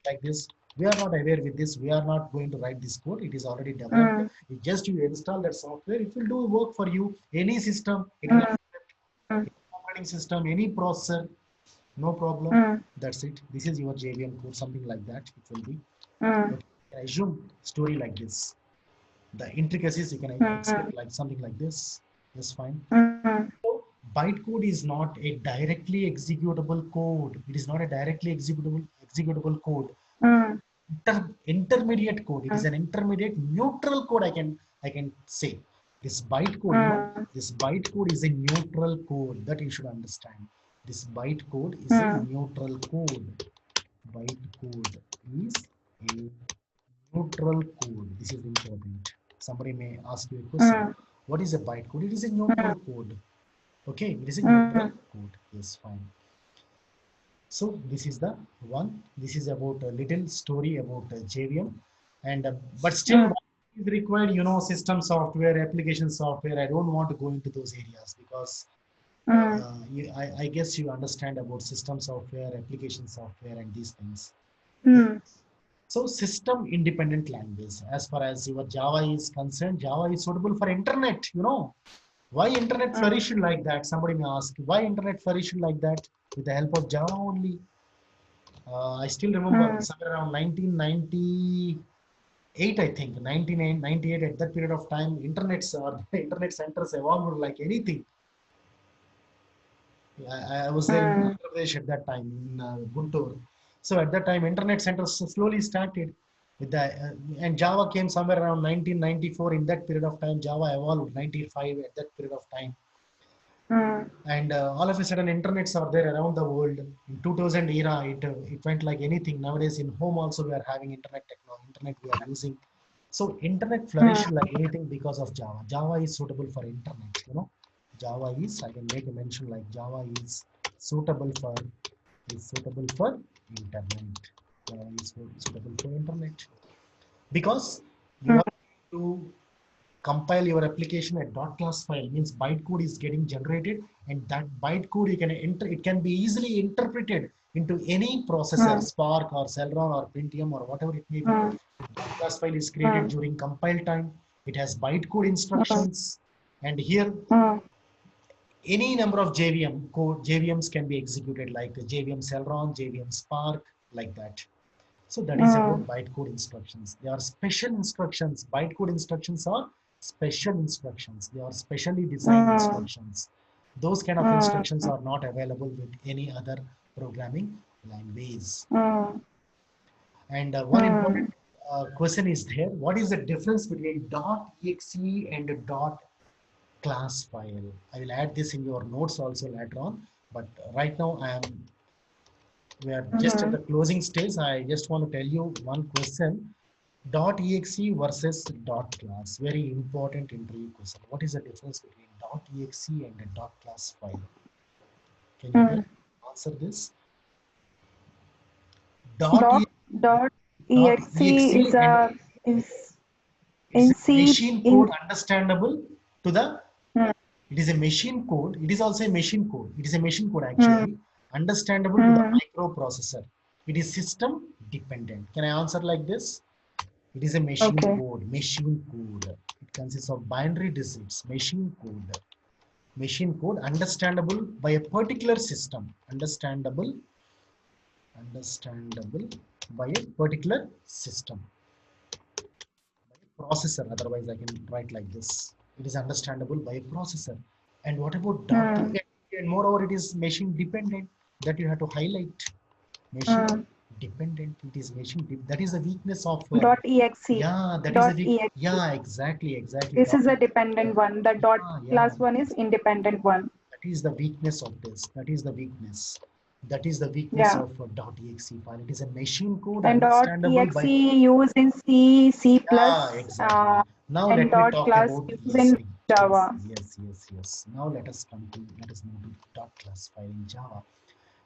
like this. We are not aware with this. We are not going to write this code. It is already developed. It just you install that software. It will do work for you. Any system, it will operating system, any processor, no problem. That's it. This is your JVM code, something like that. It will be. Okay. I assume story like this. The intricacies you can expect like something like this. That's fine. So bytecode is not a directly executable code. It is not a directly executable code. Intermediate code. It is an intermediate neutral code. I can say This bytecode, this bytecode is a neutral code that you should understand. This bytecode is a neutral code. Bytecode is a neutral code. This is important. Somebody may ask you a question. What is a bytecode? It is a neutral code. Okay, it is a neutral code. Yes, fine. So this is the one. This is about a little story about JVM, and but still what is required. You know, system software, application software. I don't want to go into those areas because I guess you understand about system software, application software, and these things. So system independent language. As far as your Java is concerned, Java is suitable for internet. You know, why internet flourished like that? Somebody may ask, why internet flourished like that with the help of Java only? I still remember somewhere around 1998, I think, 1998. At that period of time, internets or internet centers evolved like anything. I was there in Andhra Pradesh at that time in Guntur. So at that time, internet centers slowly started with the and Java came somewhere around 1994. In that period of time, Java evolved 95 at that period of time. And all of a sudden, internets are there around the world. In 2000 era, it went like anything. Nowadays, in home also we are having internet technology. Internet we are using. So internet flourished like anything because of Java. Java is suitable for internet. You know, Java is. I can make a mention like Java is suitable for internet. Java is suitable for internet because you are to compile your application at .class file means bytecode is getting generated, and that bytecode you can enter. It can be easily interpreted into any processor, Spark or Celeron or Pentium or whatever it may be. .class file is created during compile time. It has bytecode instructions, and here any number of JVM code JVMs can be executed like JVM Celeron, JVM Spark, like that. So that is about bytecode instructions. They are special instructions. Bytecode instructions are special instructions. They are specially designed instructions. Those kind of instructions are not available with any other programming language. And one important question is there. What is the difference between .exe and .class file? I will add this in your notes also later on. But right now we are just at the closing stage. I just want to tell you one question. .exe versus .class. Very important interview question. What is the difference between .exe and a .class file? Can you answer this? Dot dot exe .exe is and a is it is in a C machine code in understandable to the. mm, It is a machine code. It is also a machine code. It is a machine code mm, actually understandable to the mm, microprocessor. It is system dependent. Can I answer like this? It is a machine okay. code. Machine code. It consists of binary digits. Machine code. Machine code understandable by a particular system. Understandable by a particular system. Processor, otherwise I can write like this. It is understandable by a processor. And what about and moreover it is machine dependent, that you have to highlight. Machine dependent. It is that is the weakness of Dot exe. yeah, that is the Dot weak. exe. Yeah, exactly This is a dependent one. The dot yeah, class one is independent one. that is the weakness of this. That is the weakness. That is the weakness Yeah. of .exe file. It is a machine code And dot understandable exe by. used in C, C Yeah, plus, exactly. Now and let me dot talk class about used yes, in Java. yes. Now let us move to dot class file in Java.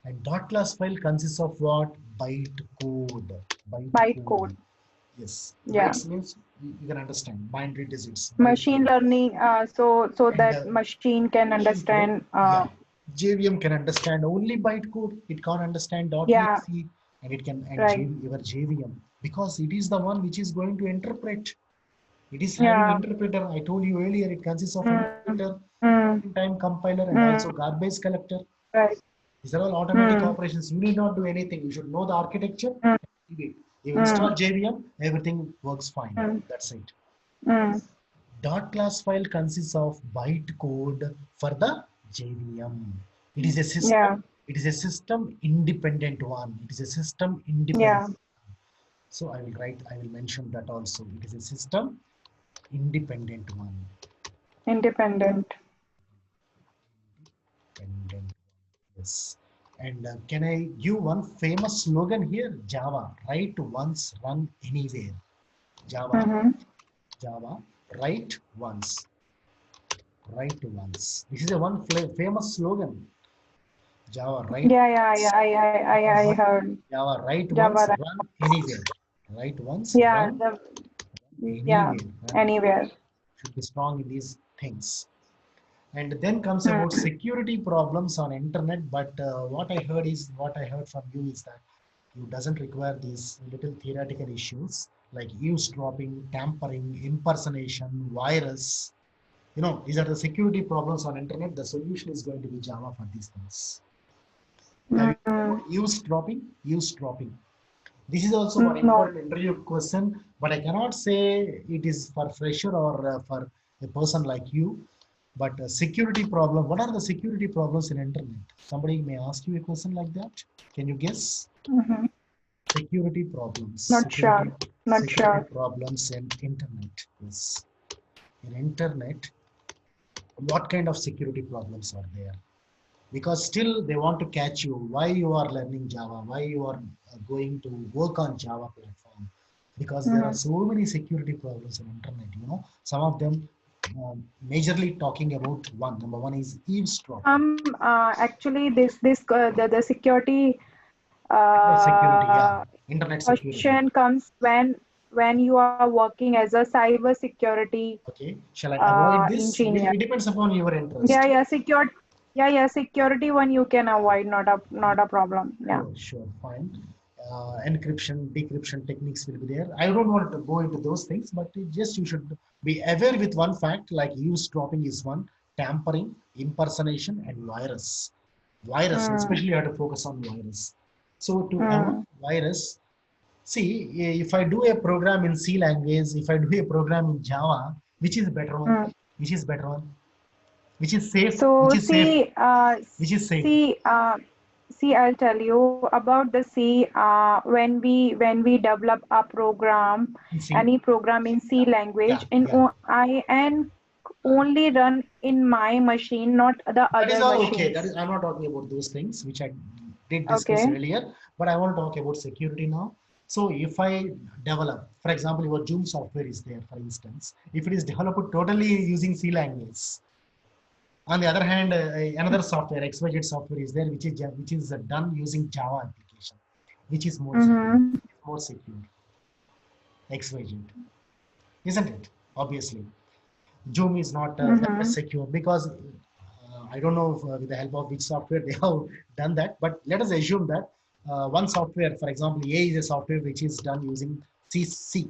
And dot class file consists of what? Bytecode. Bytecode. Bytecode. Yes. Yeah. Bytes means you can understand binary digits. Machine Bytecode. learning, so And that machine can machine code. understand. Yeah. JVM can understand only bytecode. It can't understand Yeah, .exe, and it can and right. your JVM, because it is the one which is going to interpret. It is having Yeah. interpreter. I told you earlier, it consists of Mm, interpreter, mm, time compiler, and mm, also garbage collector. right. These are all automatic Mm, operations. You need not do anything. You should know the architecture. mm, You install mm, JVM, everything works fine. mm, That's it. mm. Dot class file consists of bytecode for the JVM. It is a Yeah, system. It is a system independent one. It is a system independent. yeah. So I will write. I will mention that also. It is a system independent one. Independent. Independent. Yes. And can I give one famous slogan here? Java, write once, run anywhere. Java, Mm-hmm. Java, write once, write once. This is a one famous slogan. Java, write Yeah, yeah, once, yeah. I heard Java, write once, Java. run anywhere. Write once, Yeah, run yeah, anywhere. anywhere. Should be strong in these things. And then comes about Mm. security problems on internet. But what I heard from you is that you doesn't require these little theoretical issues like eavesdropping, tampering, impersonation, virus. These are the security problems on internet. The solution is going to be Java for these things. Have you heard Mm. about eavesdropping? Eavesdropping. This is also one No. important interview question, but I cannot say it is for fresher or for a person like you. But security problem. What are the security problems in internet? Somebody may ask you a question like that. Can you guess? Mm-hmm. Security problems. Not Security sure. Not security sure. problems in internet. Yes. In internet, what kind of security problems are there? Because still they want to catch you why you are learning Java, why you are going to work on Java platform, because there are Mm. so many security problems in internet. Some of them majorly talking about one. Number one is eavesdropping. Actually, the security Internet security, yeah. uh, Internet security. question comes when you are working as a cyber security Okay, shall I avoid this? engineer. It depends upon your Yeah, interest. yeah, yeah, security one you can avoid, not a problem. Yeah. Sure, fine. Encryption, decryption techniques will be there. I don't want to go into those things, but just you should be aware with one fact, like eavesdropping is one, tampering, impersonation, and virus. Virus, Mm. especially you have to focus on virus. So to avoid Mm. virus, see, if I do a program in C language, if I do a program in Java, which is better one? Mm. Which is better one? Which is safe? Which So is safe? Which is safe? see, I'll tell you about the C. When we develop a program, In C? any program in C Yeah, language, yeah. I and only run in my machine, not the That is other all okay. That machines. is, I'm not talking about those things which I did discuss Okay. earlier, but I want to talk about security now. So if I develop, for example, your Zoom software is there, for instance, if it is developed totally using C language, on the other hand, another software, XYZ software is there, which is done using Java application, which is more secure, Mm-hmm. more secure, XYZ, isn't it? Obviously. Zoom is not that much Mm-hmm. secure because I don't know if, with the help of which software they have done that, but let us assume that one software, for example, A is a software which is done using C,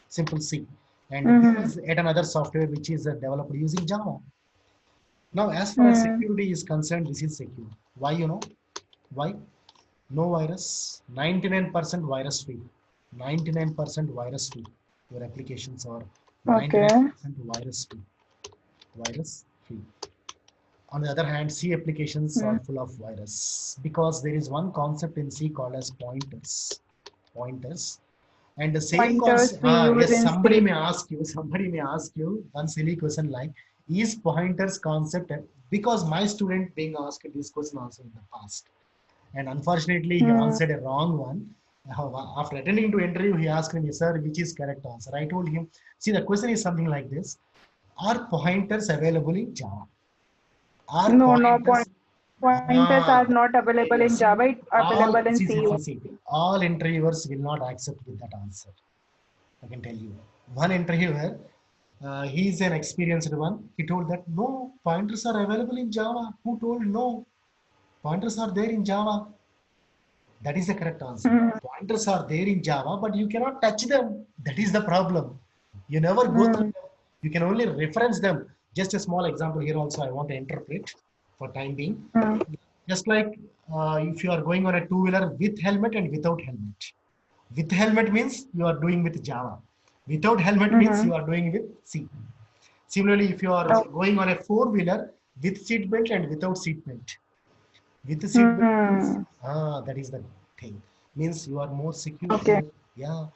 simple C, and B Mm-hmm. is yet another software which is developed using Java. Now, as far as Mm. security is concerned, this is secure. Why, Why? No virus, 99% virus free. 99% virus free. Your applications are Okay. 99% virus free. Virus free. On the other hand, C applications are Mm. full of virus because there is one concept in C called as pointers. Pointers. And the same Pointers concept, we use yes, in C. somebody may ask you one silly question like, is pointers concept, because my student being asked this question also in the past. And unfortunately, he Mm. answered a wrong one. After attending to interview, he asked me, sir, which is correct answer? I told him, see, the question is something like this. Are pointers available in Java? Are No, no pointers pointers are not available in see, Java. It's available in C see, only. all interviewers will not accept with that answer. I can tell you. One interviewer, he is an experienced one. He told that no, pointers are available in Java. Who told no? Pointers are there in Java. That is the correct answer. Mm. Pointers are there in Java, but you cannot touch them. That is the problem. You never go through Mm. them. You can only reference them. Just a small example here also I want to interpret for time being. Mm. Just like if you are going on a two-wheeler with helmet and without helmet. With helmet means you are doing with Java. Without helmet means you Mm-hmm. are doing with C. Similarly, if you are Oh. going on a four-wheeler with seat belt and without seat belt, with the seat belt means Mm. that is the thing, means you are more secure, Okay. yeah.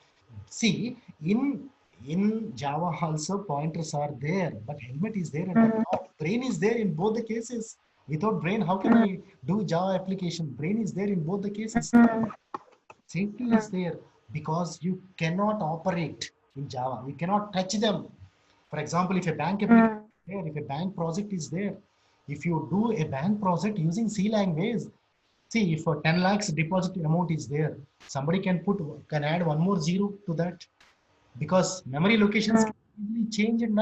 See, in In Java also pointers are there, but helmet is there at the top. Brain is there in both the cases. Without brain, how can I do Java application? Brain is there in both the cases. Safety is there because you cannot operate in Java. You cannot touch them. For example, if a bank application is there, if a bank project is there, if you do a bank project using C language, see if a 10 lakhs deposit amount is there, somebody can add one more zero to that because memory locations can easily change in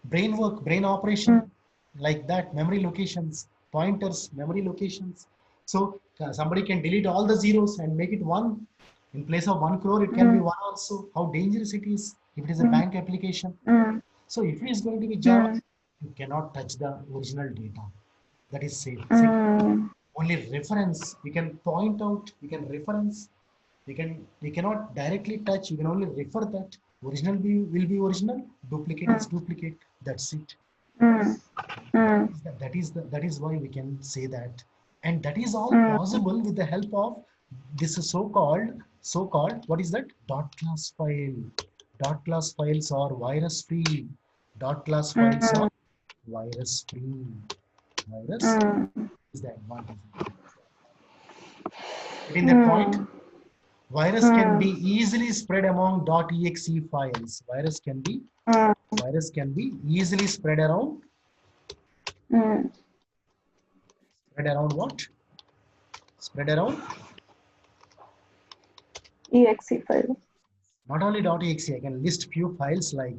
brain work, brain operation like that. Memory locations, pointers, memory locations. So somebody can delete all the zeros and make it one. In place of 1 crore, it can be one also. How dangerous it is if it is a bank application. So if it is going to be Java, you cannot touch the original data. That is safe. Only reference. You can point out. You can reference. We cannot directly touch. You can only refer that. Original will be original. Duplicate is duplicate. That's it. That is why we can say that, and that is all possible with the help of this so-called what is that dot class file. Dot class files are virus free. Dot class files are virus free. Virus is the advantage. Getting that point? Virus can be easily spread among .exe files. Virus can be easily spread around. Spread around what? Spread around exe file. not only .exe. I can list few files like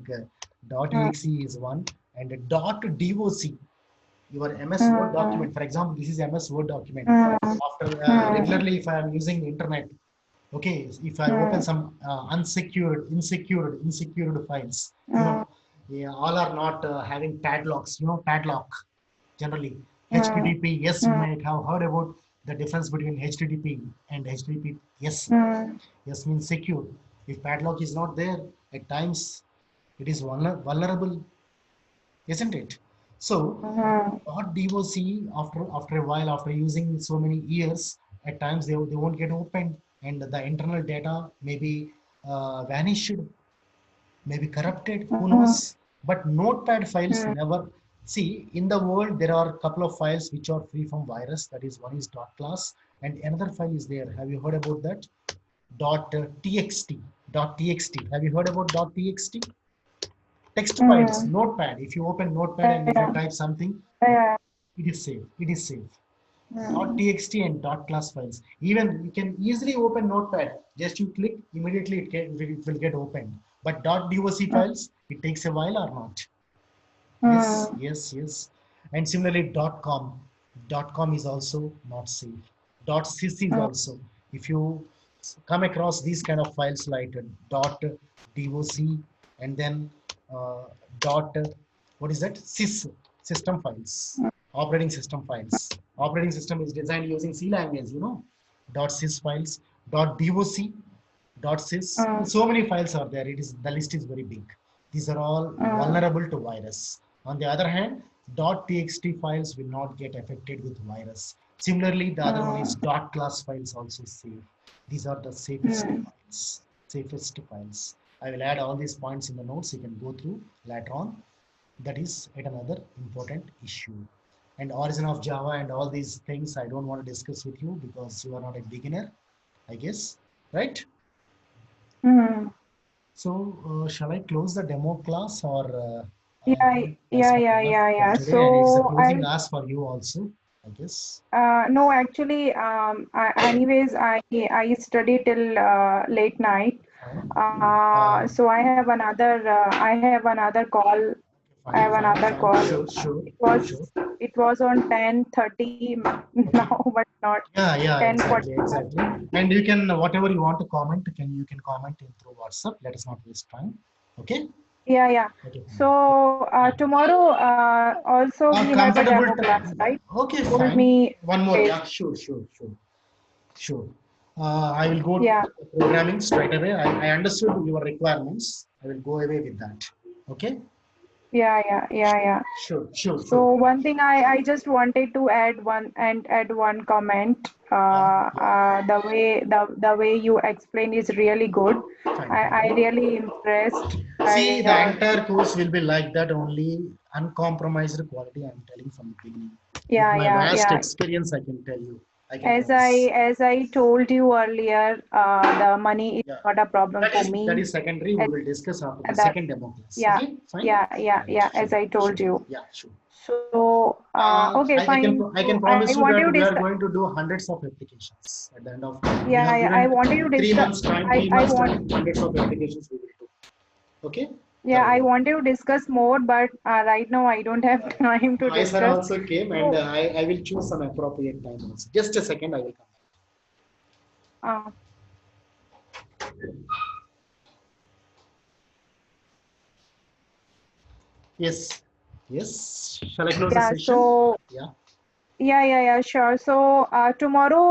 .exe is one and .doc. Your MS Word document. For example, this is MS Word document. After regularly, if I am using the internet, okay, if I open some insecured files, yeah, all are not having padlocks. Padlock generally. HTTP, yes, you might have heard about the difference between HTTP and HTTP. Yes, yes means secure. If padlock is not there, at times it is vulnerable, isn't it? So, .doc after a while, after using so many years, at times they won't get opened, and the internal data may be vanished, maybe corrupted, who knows? But notepad files never. See, in the world, there are a couple of files which are free from virus. That is, one is dot class, and another file is there. Have you heard about that? .txt. .txt. Have you heard about .txt? Text files, notepad. If you open notepad and if you type something, it is safe. It is safe. .txt and .class files. Even you can easily open notepad. Just you click, immediately it will get opened. But .doc files, it takes a while or not. Yes, yes, yes. And similarly, .com. .com is also not safe. .sys is also. If you come across these kind of files like .doc and then dot what is that sys system files, operating system files. Operating system is designed using C language, .sys files, .doc, .sys. So many files are there. The list is very big. These are all vulnerable to virus. On the other hand, .txt files will not get affected with virus. Similarly, the other one is .class files also safe. These are the safest files. Safest files. I will add all these points in the notes. You can go through later on. That is yet another important issue. And origin of Java and all these things I don't want to discuss with you because you are not a beginner, I guess, right? So shall I close the demo class or Yeah. today? And it's a So closing class for you also, I guess. no, actually, anyways, I study till late night. Fine. So I have another call. I have Fine. another call. Sure. It was on 10:30 now, but not Yeah, 10:40. exactly. And you can whatever you want to comment, you can comment in through WhatsApp. Let us not waste time. Okay. Yeah. Okay. So tomorrow also we have a Comfortable demo class, time. right? Okay, Told fine. me. One more. Okay. Yeah, sure. I will go Yeah. to programming straight away. I understood your requirements. I will go away with that. Okay. Yeah. Sure, sure, So sure. one thing I just wanted to add one comment. Yeah, yeah. The way you explain is really good. Fine, thank I you. really impressed by See, the your entire course will be like that only, uncompromised quality. I'm telling from the beginning. With my vast yeah. experience, I can tell you. I can promise. As I told you earlier, the money is Yeah. not a problem for That me. is secondary. We As, will discuss after the that second demo class. yeah Okay, fine. Right. as Sure, I told sure. you. Yeah, sure. So okay, fine. I can So I promise you wanted that to we are discuss. going to do hundreds of applications at the end of time. We have I given wanted to three discuss. months time. I 3 months want. time. Hundreds of applications we will do. Okay. Yeah, I Thoroughly. wanted to discuss more, but right now I don't have time to My sir discuss. also came, and So, I will choose some appropriate time also. Just a second, I will come. uh, Yes. Yes. Shall I close the yeah, session? so Yeah. sure. So tomorrow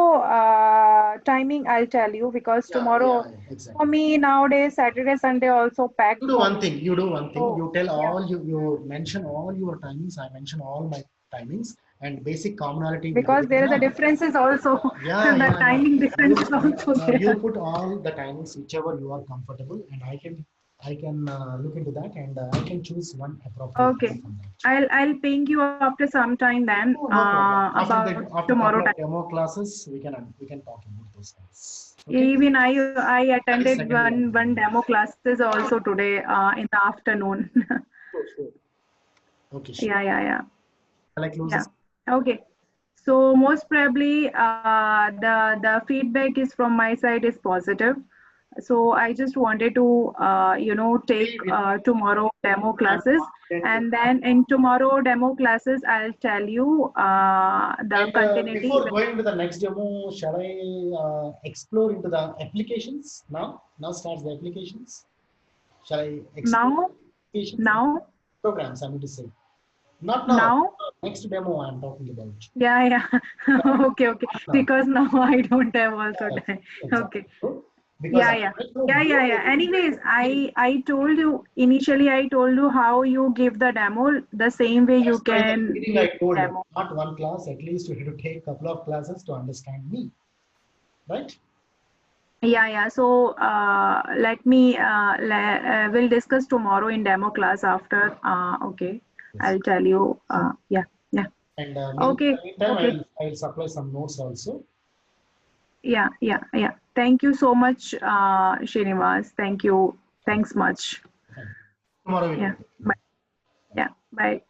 timing I'll tell you because tomorrow for Exactly. me nowadays Saturday Sunday also packed You do for one me. thing. You do one thing. So You tell yeah, all you mention all your timings. I mention all my timings, and basic commonality will be because there. there is a Na? differences also. Yeah, The yeah, yeah. timing differences also You there. put all the timings whichever you are comfortable, and I can look into that, and I can choose one appropriate time Okay. from that. I'll ping you after some time then Oh, no problem. about After tomorrow couple time. of demo classes, we can talk about those things. Okay. Even I That is attended secondary. I'll one tell you. demo classes also today in the afternoon. Sure, sure. Okay, sure. Yeah. Shall I close Yeah. this? Okay. So most probably the feedback is from my side is positive. So I just wanted to take See, with tomorrow demo I'm classes, confident. and then in tomorrow demo classes I'll tell you the And continuity. before going to the next demo, shall I explore into the applications now? Now starts the applications. Shall I explore Now applications and now programs? I mean to say, not now. now Next demo I'm talking about. yeah. Okay, Not now. because now I don't have also Yeah, time. exactly. Okay. Because right now you Anyways, I told you initially, I told you how you give the demo. The same way you that's why in the can beginning give I told demo. not one class, at least you have to take a couple of classes to understand me, right? Yeah. So let me we'll discuss tomorrow in demo class after. Okay, Yes. I'll tell you. Yeah. And Okay, meantime, okay. I'll supply some notes also. Yeah. Thank you so much, Srinivas. Thank you. Thanks much. Fine. Tomorrow we'll Yeah. continue. Bye. Yeah. Bye.